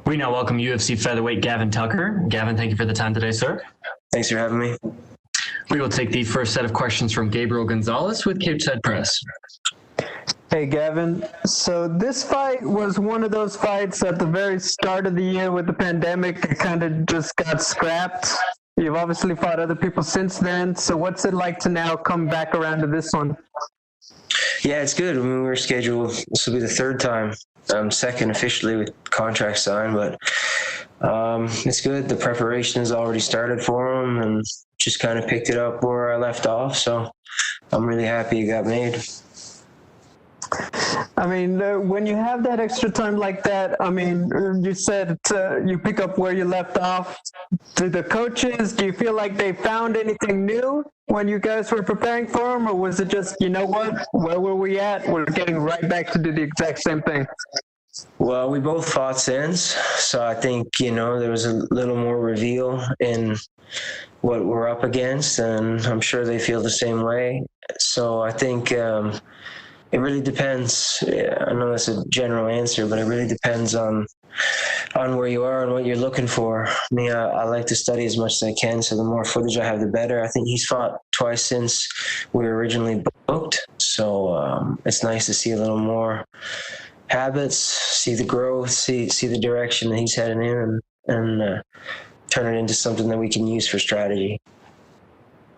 We now welcome UFC featherweight Gavin Tucker. Gavin, thank you for the time today, sir. Thanks for having me. We will take the first set of questions from Gabriel Gonzalez with Cape Side Press. Hey, Gavin. So this fight was one of those fights at the very start of the year with the pandemic. It kind of just got scrapped. You've obviously fought other people since then. So what's it like to now come back around to this one? Yeah, it's good. I mean, we were scheduled, this will be the third time. Second officially with contract signed, but it's good. The preparation has already started for him and just kind of picked it up where I left off. So I'm really happy it got made. I mean, when you have that extra time like that, I mean, you said you pick up where you left off. Do the coaches, do you feel like they found anything new when you guys were preparing for them? Or was it just, you know what, where were we at? We're getting right back to do the exact same thing. Well, we both fought since. So I think, there was a little more reveal in what we're up against. And I'm sure they feel the same way. So I think it really depends. I know that's a general answer, but it really depends on where you are and what you're looking for. I like to study as much as I can, so the more footage I have, the better. I think he's fought twice since we were originally booked, so it's nice to see a little more habits, see the growth, see the direction that he's heading in, and turn it into something that we can use for strategy.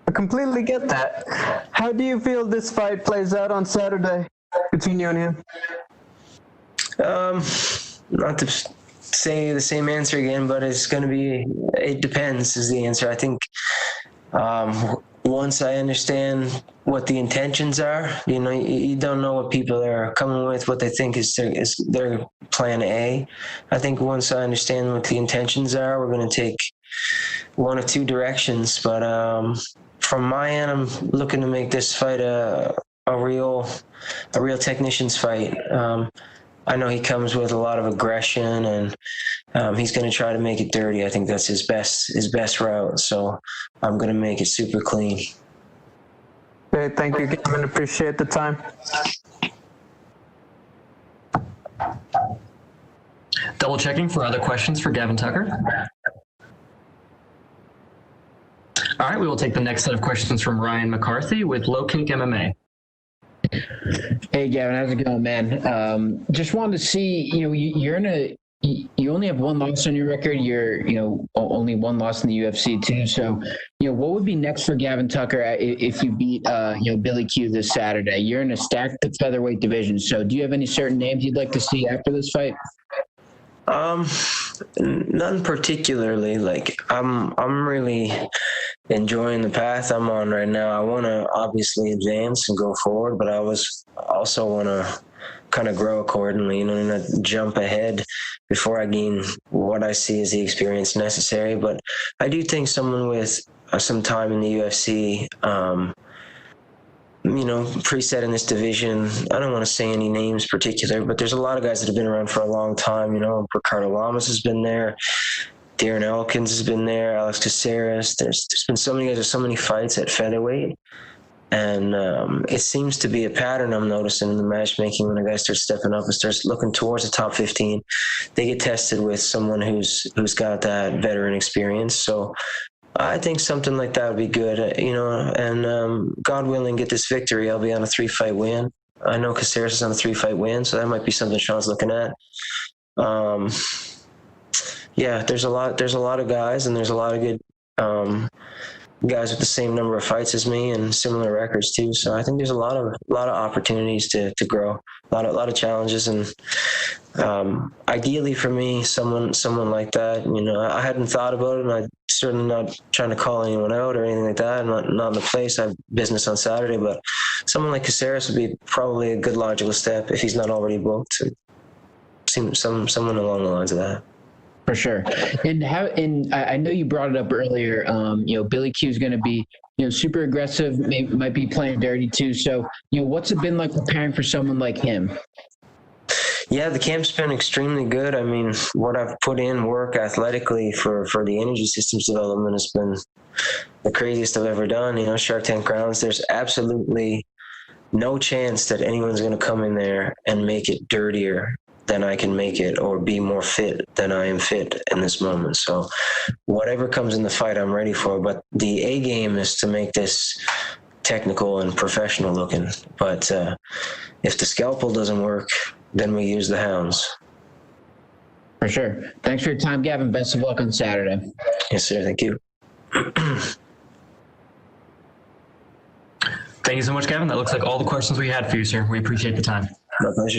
I completely get that. How do you feel this fight plays out on Saturday between you and him? Not to say the same answer again, but it depends is the answer. I think once I understand what the intentions are, you don't know what people are coming with, what they think is their plan A. I think once I understand what the intentions are, we're going to take one of two directions, but from my end, I'm looking to make this fight a real technician's fight. I know he comes with a lot of aggression, and he's going to try to make it dirty. I think that's his best route. So I'm going to make it super clean. Okay, thank you, Gavin. Appreciate the time. Double checking for other questions for Gavin Tucker. All right, we will take the next set of questions from Ryan McCarthy with Low Kick MMA. Hey, Gavin, how's it going, man? Just wanted to see, you only have one loss on your record. You're, only one loss in the UFC too. So, what would be next for Gavin Tucker if you beat, Billy Q this Saturday? You're in a stacked featherweight division. So, do you have any certain names you'd like to see after this fight? None particularly. Like I'm really enjoying the path I'm on right now. I want to obviously advance and go forward, but I also want to kind of grow accordingly, not jump ahead before I gain what I see as the experience necessary. But I do think someone with some time in the UFC, preset in this division. I don't want to say any names particular, but there's a lot of guys that have been around for a long time. Ricardo Lamas has been there. Darren Elkins has been there. Alex Caceres. There's been so many guys. There's so many fights at featherweight. And it seems to be a pattern I'm noticing in the matchmaking when a guy starts stepping up and starts looking towards the top 15. They get tested with someone who's got that veteran experience. So I think something like that would be good, and God willing, get this victory. I'll be on a 3-fight win. I know Caceres is on a 3-fight win, so that might be something Sean's looking at. There's a lot of guys, and there's a lot of good guys with the same number of fights as me and similar records too. So I think there's a lot of opportunities to grow, a lot of challenges, and ideally for me, someone like that. I hadn't thought about it, and I'm certainly not trying to call anyone out or anything like that. I'm not in the place. I have business on Saturday, but someone like Caceres would be probably a good logical step if he's not already booked. Someone along the lines of that. For sure. And I know you brought it up earlier. Billy Q is going to be, super aggressive. Might be playing dirty too. So, what's it been like preparing for someone like him? Yeah, the camp's been extremely good. I mean, what I've put in work athletically for the energy systems development has been the craziest I've ever done. Shark Tank rounds. There's absolutely no chance that anyone's going to come in there and make it dirtier than I can make it, or be more fit than I am fit in this moment. So whatever comes in the fight, I'm ready for. But the A game is to make this technical and professional looking. But if the scalpel doesn't work, then we use the hounds. For sure. Thanks for your time, Gavin. Best of luck on Saturday. Yes, sir. Thank you. Thank you so much, Gavin. That looks like all the questions we had for you, sir. We appreciate the time. My pleasure.